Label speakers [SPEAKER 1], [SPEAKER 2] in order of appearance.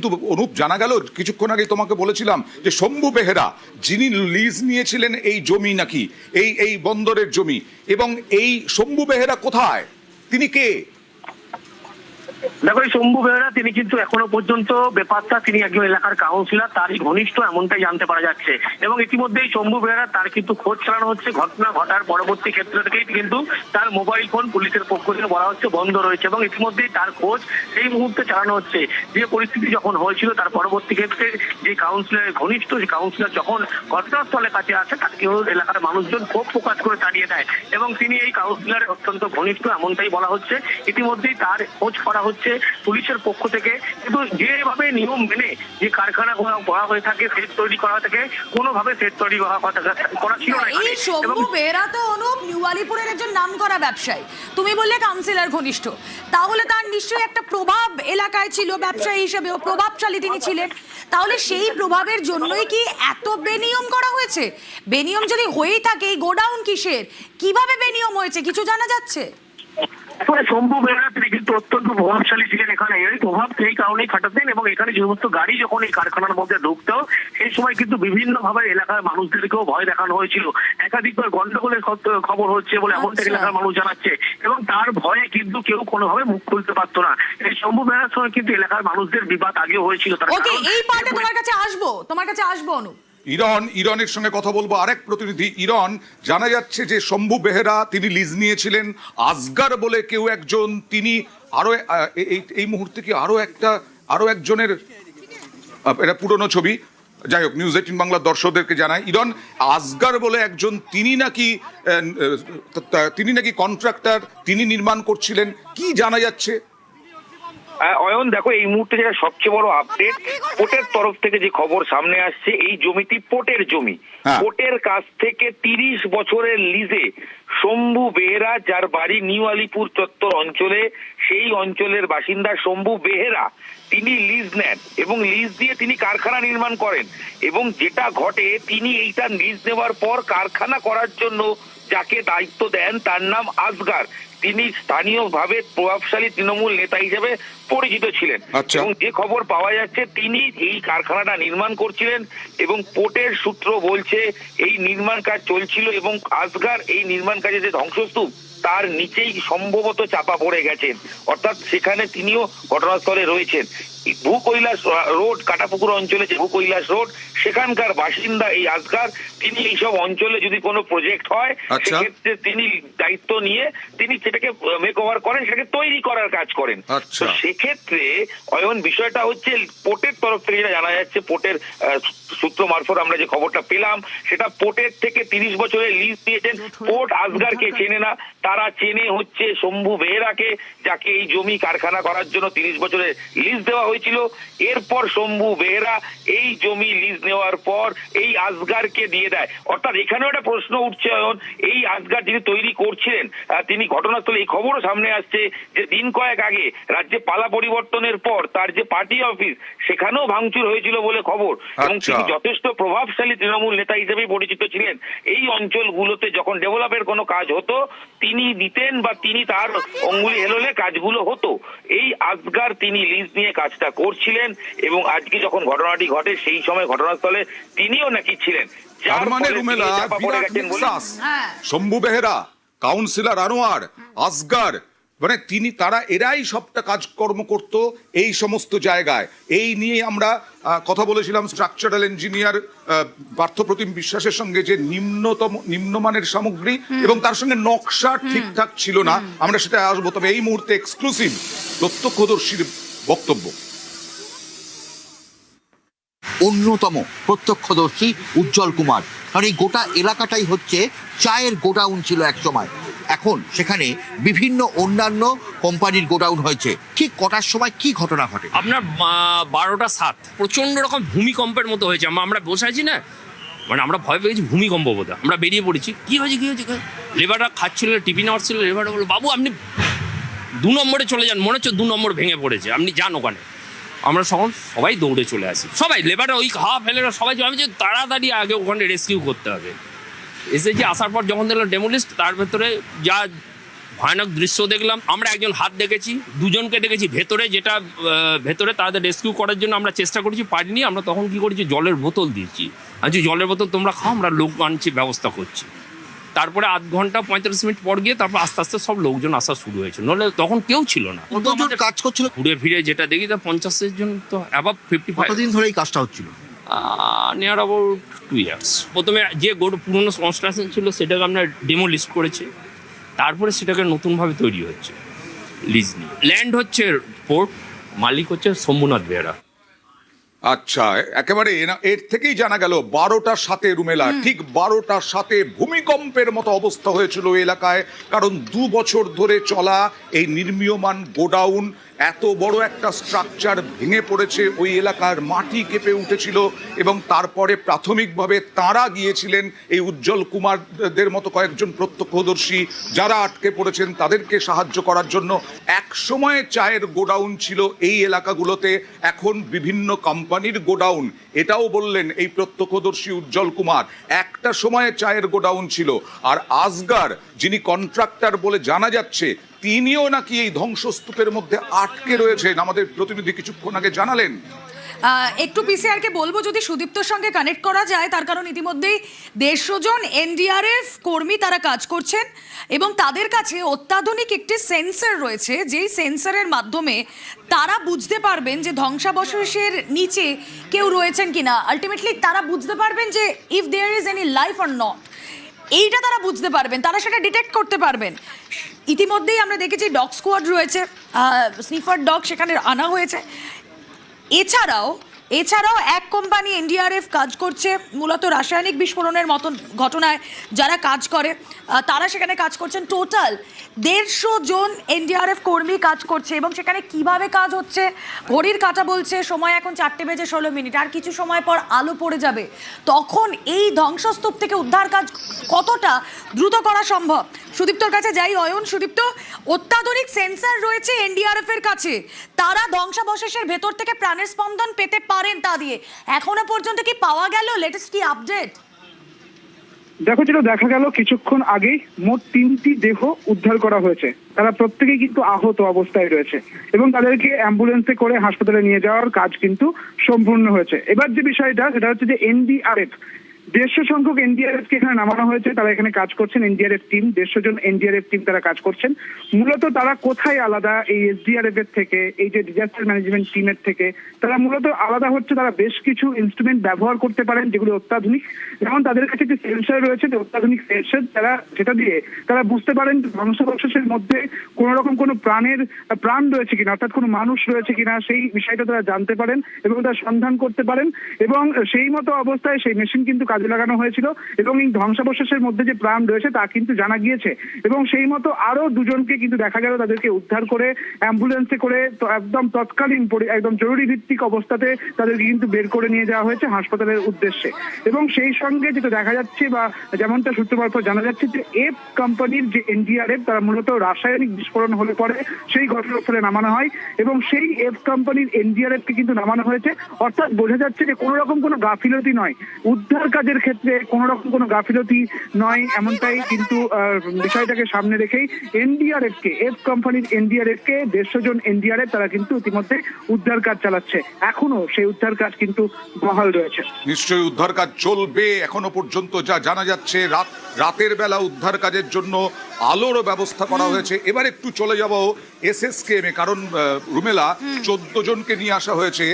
[SPEAKER 1] কিন্তু অনুপ, জানা গেল কিছুক্ষণ আগে তোমাকে বলেছিলাম যে শম্ভু বেহেরা যিনি লিজ নিয়েছিলেন এই জমি নাকি এই বন্দরের জমি, এবং এই শম্ভু বেহেরা কোথায়, তিনি কে?
[SPEAKER 2] দেখো, এই শম্ভু বেহেরা তিনি কিন্তু এখনো পর্যন্ত বেপাত্তা। তিনি একজন এলাকার কাউন্সিলর, তারই ঘনিষ্ঠ এমনটাই জানতে পারা যাচ্ছে। এবং ইতিমধ্যেই শম্ভু বেহেরা তার কিন্তু খোঁজ চালানো হচ্ছে। ঘটনা ঘটার পরবর্তী ক্ষেত্র থেকেই কিন্তু তার মোবাইল ফোন পুলিশের পক্ষ থেকে বলা হচ্ছে বন্ধ রয়েছে, এবং ইতিমধ্যেই তার খোঁজ এই মুহূর্তে চালানো হচ্ছে। যে পরিস্থিতি যখন হয়েছিল তার পরবর্তী ক্ষেত্রে যে কাউন্সিলরের ঘনিষ্ঠ যে কাউন্সিলর যখন ঘটনাস্থলের কাছে আসে, তাকে এলাকার মানুষজন ক্ষোভ প্রকাশ করে তাড়িয়ে দেয়, এবং তিনি এই কাউন্সিলরের অত্যন্ত ঘনিষ্ঠ এমনটাই বলা হচ্ছে। ইতিমধ্যেই তার খোঁজ করা হচ্ছে পুলিশের পক্ষ থেকে। কিন্তু যেভাবে নিয়ম মেনে যে কারখানা করা হয়ে থাকে, সেট তৈরি করা থেকে কোনোভাবে সেট তৈরি করা ছিল না।
[SPEAKER 3] এই শম্ভু বেহেরা তো অনুপ নিউ আলিপুরের একজন নামকরা ব্যবসায়ী, তুমি বললে কাউন্সিলর ঘনিষ্ঠ, তাহলে তার নিশ্চয়ই একটা প্রভাব এলাকায় ছিল, ব্যবসায়ী হিসেবেও প্রভাবশালী তিনি ছিলেন। তাহলে সেই প্রভাবের জন্যই কি এত বেনিয়ম করা হয়েছে? বেনিয়ম যদি হয়েই থাকে, এই গোডাউন কিসের, কিভাবে বেনিয়ম হয়েছে কিছু জানা যাচ্ছে?
[SPEAKER 2] শম্ভু বেহেরা তিনি কিন্তু অত্যন্ত প্রভাবশালী ছিলেন এখানে। এই প্রভাব সেই কারণেই খাটাতেন, এবং এখানে যে সমস্ত গাড়ি যখন এই কারখানার মধ্যে ঢুকতো সেই সময় কিন্তু বিভিন্ন ভাবে এলাকার মানুষদেরকেও ভয় দেখানো হয়েছিল। একাধিকবার গন্ডগোলের খবর হচ্ছে বলে এমনটা এলাকার মানুষ জানাচ্ছে, এবং তার ভয়ে কিন্তু কেউ কোনোভাবে মুখ খুলতে পারতো না। এই শম্ভু বেহেরার সঙ্গে কিন্তু এলাকার মানুষদের বিবাদ আগেও হয়েছিল।
[SPEAKER 3] ওকে, এই পার্টে তোমার কাছে আসবো অনুপ।
[SPEAKER 1] ইরনের সঙ্গে কথা বলবো, আরেক প্রতিনিধি। ইরন, জানা যাচ্ছে যে শম্ভু বেহেরা তিনি লিজ নিয়েছিলেন, আসগার বলে কেউ একজন, তিনি আরো এই মুহূর্তে কি আরো একজনের, এটা পুরনো ছবি, যাই হোক, নিউজ 18 বাংলার দর্শকদেরকে জানায় ইরন, আসগার বলে একজন, তিনি নাকি কন্ট্রাক্টর, তিনি নির্মাণ করছিলেন। কি জানা যাচ্ছে?
[SPEAKER 4] অয়ন, দেখো, এই মুহূর্তে যেটা সবচেয়ে বড় আপডেট, পোর্টের তরফ থেকে যে খবর সামনে আসছে, এই জমিটি পোর্টের জমি। পোর্টের কাছ থেকে 30 বছরের লিজে শম্ভু বেহেরা, যার বাড়ি নিউ আলিপুর চত্বর অঞ্চলে, সেই অঞ্চলের বাসিন্দা শম্ভু বেহেরা, তিনি লিজ নেন এবং লিজ দিয়ে তিনি কারখানা নির্মাণ করেন। এবং যেটা ঘটে, তিনি এইটা লিজ নেওয়ার পর কারখানা করার জন্য যাকে দায়িত্ব দেন তার নাম আসগার। তিনি স্থানীয়ভাবে প্রভাবশালী তৃণমূল নেতা হিসেবে পরিচিত ছিলেন। এবং যে খবর পাওয়া যাচ্ছে, তিনি এই কারখানাটা নির্মাণ করছিলেন এবং পোর্টের সূত্র বলছে এই নির্মাণ কাজ চলছিল, এবং আসগার এই নির্মাণ কাজে যে ধ্বংসস্তূপ তার নিচেই সম্ভবত চাপা পড়ে গেছেন, অর্থাৎ সেখানে তিনিও ঘটনাস্থলে রয়েছেন। ভূকৈলাস রোড, কাটাপুকুর অঞ্চলে যে ভূকৈলাস রোড, সেখানকার বাসিন্দা এই আসগার। তিনি এইসব অঞ্চলে যদি কোনো প্রজেক্ট হয়, সেক্ষেত্রে তিনি দায়িত্ব নিয়ে তিনি সেটাকে মেক ওভার করেন, সেটাকে তৈরি করার কাজ করেন। তো সেক্ষেত্রে অয়ন, বিষয়টা হচ্ছে পোর্টের তরফ থেকে যেটা জানা যাচ্ছে, পোর্টের সূত্র মারফত আমরা যে খবরটা পেলাম, সেটা পোর্টের থেকে 30 বছরের লিজ দিয়েছেন। পোর্ট আসগারকে চেনে না, তারা চেনে হচ্ছে শম্ভু বেহেরাকে, যাকে এই জমি কারখানা করার জন্য 30 বছরের লিজ দেওয়া হয়েছিল। এরপর শম্ভু বেহেরা এই জমি লিজ নেওয়ার পর এই আসগারকে দিয়ে দেয়। অর্থাৎ এখানেও একটা প্রশ্ন উঠছে অয়ন, এই আসগার যিনি তৈরি করছিলেন, তিনি ঘটনাস্থলে, এই খবরও সামনে আসছে যে দিন কয়েক আগে রাজ্যে পালা পরিবর্তনের পর তার যে পার্টি অফিস, সেখানেও ভাঙচুর হয়েছিল বলে খবর। এবং তিনি যথেষ্ট প্রভাবশালী তৃণমূল নেতা হিসেবেই পরিচিত ছিলেন। এই অঞ্চলগুলোতে যখন ডেভেলপের কোনো কাজ হতো তিনি দিতেন, বা তিনি তার অঙ্গুলি হেললে কাজগুলো হতো। এই আসগার তিনি লিজ নিয়ে কাজটা করছিলেন, এবং আজকে যখন ঘটনাটি ঘটে সেই সময় ঘটনাস্থলে তিনিও নাকি ছিলেন।
[SPEAKER 1] শম্ভু বেহেরা, কাউন্সিলর আনোয়ার, আসগার, মানে এরাই সবটা কাজকর্ম করত এই সমস্ত জায়গায়। এই নিয়ে আমরা কথা বলেছিলাম স্ট্রাকচারাল ইঞ্জিনিয়ার পার্থপ্রতিম বিশ্বাসের সঙ্গে, যে নিম্নমানের সামগ্রী এবং তার সঙ্গে নকশা ঠিকঠাক ছিল না। আমরা সেটা আসবো, তবে এই মুহূর্তে এক্সক্লুসিভ প্রত্যক্ষদর্শীর বক্তব্য।
[SPEAKER 5] অন্যতম প্রত্যক্ষদর্শী উজ্জ্বল কুমার, কারণ এই গোটা এলাকাটাই হচ্ছে চায়ের গোডাউন ছিল এক সময়। এখন সেখানে বিভিন্ন অন্যান্য কোম্পানির গোডাউন হয়েছে। ঠিক কটার সময় কি ঘটনা ঘটে?
[SPEAKER 6] আপনার 12টা 7 প্রচন্ড রকম ভূমিকম্পের মতো হয়েছে। আমরা বসে আছি না, মানে আমরা ভয় পেয়েছি ভূমিকম্প বোধ। আমরা বেরিয়ে পড়েছি, কি হয়েছে। লেবাররা খাচ্ছিল, টিফিন আওয়ার ছিল, লেবাররা বললো বাবু আপনি 2 নম্বরে চলে যান, মনে হচ্ছে 2 নম্বর ভেঙে পড়েছে, আপনি যান ওখানে। আমরা সবাই দৌড়ে চলে আসি, সবাই লেবাররা ওই খাওয়া ফেলে সবাই, আমি যে তাড়াতাড়ি আগে ওখানে রেস্কিউ করতে হবে। এসেছি, আসার পর যখন দেখলাম ডেমোলিস্ট, তার ভেতরে যা ভয়ানক দৃশ্য দেখলাম। আমরা একজন হাত দেখেছি, দুজনকে দেখেছি ভেতরে, যেটা ভেতরে তাদের রেস্কিউ করার জন্য আমরা চেষ্টা করেছি, পারিনি। আমরা তখন কি করেছি, জলের বোতল দিয়েছি, আচ্ছা জলের বোতল তোমরা খাও, আমরা লোক আনছি, ব্যবস্থা করছি। তারপরে আধ ঘন্টা 45 মিনিট পর গিয়ে তারপর আস্তে আস্তে সব লোকজন আসা শুরু হয়েছে, নাহলে তখন কেউ ছিল না।
[SPEAKER 5] কতজন কাজ করছিল?
[SPEAKER 6] ঘুরে ফিরে যেটা দেখি তা 50 জন তো অ্যাবাভ 55।
[SPEAKER 5] কতদিন ধরে এই কাজটা হচ্ছিল?
[SPEAKER 6] Near about 2 years। প্রথমে যে পুরনো কনস্ট্রাকশন ছিল সেটাকে আমরা ডেমো লিস্ট করেছি, তারপরে সেটাকে নতুনভাবে তৈরি হচ্ছে লিজ নিয়ে। ল্যান্ড হচ্ছে পোর্ট, মালিক হচ্ছে শম্ভুনাথ বেহরা।
[SPEAKER 1] আচ্ছা, একেবারে এর থেকেই জানা গেল 12টার সাথে রুমেলা ঠিক 12টার সাথে ভূমিকম্পের মতো অবস্থা হয়েছিল এই এলাকায়। কারণ 2 বছর ধরে চলা এই নির্মীয়মান গোডাউন, এত বড় একটা স্ট্রাকচার ভেঙে পড়েছে, ওই এলাকার মাটি কেঁপে উঠেছিল। এবং তারপরে প্রাথমিকভাবে তাঁরা গিয়েছিলেন এই উজ্জ্বল কুমারদের মতো কয়েকজন প্রত্যক্ষদর্শী যারা আটকে পড়েছেন তাদেরকে সাহায্য করার জন্য। এক সময় চায়ের গোডাউন ছিল এই এলাকাগুলোতে, এখন বিভিন্ন কোম্পানির গোডাউন। এটাও বললেন এই প্রত্যক্ষদর্শী উজ্জ্বল কুমার, একটা সময়ে চায়ের গোডাউন ছিল। আর আসগার যিনি কন্ট্রাক্টর বলে জানা যাচ্ছে, তিনিও নাকি এই ধ্বংসস্তূপের মধ্যে আটকে রয়েছেন, আমাদের প্রতিনিধি কিছুক্ষণ আগে জানালেন।
[SPEAKER 3] একটু পিসিআরকে বলবো যদি সুদীপ্তর সঙ্গে কানেক্ট করা যায়, তার কারণ ইতিমধ্যেই 150 জন এনডিআরএফ কর্মী তারা কাজ করছেন এবং তাদের কাছে অত্যাধুনিক একটি সেন্সর রয়েছে, যেই সেন্সরের মাধ্যমে তারা বুঝতে পারবেন যে ধ্বংসাবশেষের নিচে কেউ রয়েছেন কিনা। আলটিমেটলি তারা বুঝতে পারবেন যে if there is any life or not, এইটা তারা বুঝতে পারবেন, তারা সেটা ডিটেক্ট করতে পারবেন। ইতিমধ্যেই আমরা দেখেছি ডগ স্কোয়াড রয়েছে, স্নিফার ডগ সেখানে আনা হয়েছে। এছাড়াও এক কোম্পানি এনডিআরএফ কাজ করছে মূলত রাসায়নিক বিস্ফোরণের মতন ঘটনায় যারা কাজ করে, তারা সেখানে কাজ করছেন। টোটাল 150 জন এনডিআরএফ কর্মী কাজ করছে এবং সেখানে কিভাবে কাজ হচ্ছে, ঘড়ির কাঁটা বলছে সময় এখন 4:16, আর কিছু সময় পর আলো পড়ে যাবে। তখন এই ধ্বংসস্তূপ থেকে উদ্ধার কাজ কতটা দ্রুত করা সম্ভব। সুদীপ্তর কাছে যাই। অয়ন, সুদীপ্ত, অত্যাধুনিক সেন্সর রয়েছে এনডিআরএফ এর কাছে, তারা ধ্বংসাবশেষের ভেতর থেকে প্রাণের স্পন্দন পেতে পারেন তা দিয়ে। এখনো পর্যন্ত কি পাওয়া গেল লেটেস্ট কি আপডেট?
[SPEAKER 7] দেখো, যেটা দেখা গেল কিছুক্ষণ আগেই মোট 3টি দেহ উদ্ধার করা হয়েছে। তারা প্রত্যেকেই কিন্তু আহত অবস্থায় রয়েছে এবং তাদেরকে অ্যাম্বুলেন্সে করে হাসপাতালে নিয়ে যাওয়ার কাজ কিন্তু সম্পূর্ণ হয়েছে। এবার যে বিষয়টা সেটা হচ্ছে যে এনডিআরএফ 150 সংখ্যক এনডিআরএফ কে এখানে নামানো হয়েছে, তারা এখানে কাজ করছেন। এনডিআরএফ টিম 150 জন এনডিআরএফ টিম তারা কাজ করছেন। মূলত তারা কোথায় আলাদা এই এসডিআরএফ এর থেকে, এই যে ডিজাস্টার ম্যানেজমেন্ট টিমের থেকে, তারা মূলত আলাদা হচ্ছে তারা বেশ কিছু ইনস্ট্রুমেন্ট ব্যবহার করতে পারেন যেগুলো অত্যাধুনিক। যেমন তাদের কাছে একটি সেন্সর রয়েছে, অত্যাধুনিক সেন্সর, যেটা দিয়ে তারা বুঝতে পারেন ধ্বংসাবশেষের মধ্যে কোনো রকম কোনো প্রাণ রয়েছে কিনা, অর্থাৎ কোনো মানুষ রয়েছে কিনা, সেই বিষয়টা তারা জানতে পারেন এবং তারা সন্ধান করতে পারেন। এবং সেই মতো অবস্থায় সেই মেশিন কিন্তু কাজে লাগানো হয়েছিল এবং এই ধ্বংসাবশেষের মধ্যে যে প্রাণ রয়েছে তা কিন্তু জানা গিয়েছে। এবং সেই মতো আরো 2 জনকে কিন্তু দেখা গেল তাদেরকে উদ্ধার করে অ্যাম্বুলেন্সে করে একদম তৎকালীন একদম জরুরি ভিত্তিক অবস্থাতে তাদেরকে কিন্তু বের করে নিয়ে যাওয়া হয়েছে হাসপাতালের উদ্দেশ্যে। এবং সেই সঙ্গে যেটা দেখা যাচ্ছে বা যেমনটা সূত্র মারফত জানা যাচ্ছে যে এফ কোম্পানির যে এনডিআরএফ, তারা মূলত রাসায়নিক বিস্ফোরণ হলে পরে সেই ঘটনাস্থলে নামানো হয় এবং সেই এফ কোম্পানির এনডিআরএফ কে কিন্তু নামানো হয়েছে। অর্থাৎ বোঝা যাচ্ছে যে কোনো রকম কোনো গাফিলতি নয়, উদ্ধার কাজের ক্ষেত্রে কোনো রকম কোনো গাফিলতি নয়, এমনটাই কিন্তু বিষয়টাকে সামনে রেখেই এনডিআরএফ কে, এফ কোম্পানির এনডিআরএফ কে 150 জন এনডিআরএফ তারা কিন্তু ইতিমধ্যে উদ্ধার কাজ চালাচ্ছে। এখনো সেই উদ্ধার কাজ কিন্তু বহাল রয়েছে।
[SPEAKER 1] নিশ্চয়ই উদ্ধার কাজ চলবে। এখনো পর্যন্ত যা জানা যাচ্ছে রাতের বেলা উদ্ধার কাজের জন্য আলোরও ব্যবস্থা করা হয়েছে। এবার একটু চলে যাব এসএসকেএম এ, কারণ রুমেলা 14 জনকে নিয়ে আসা হয়েছে।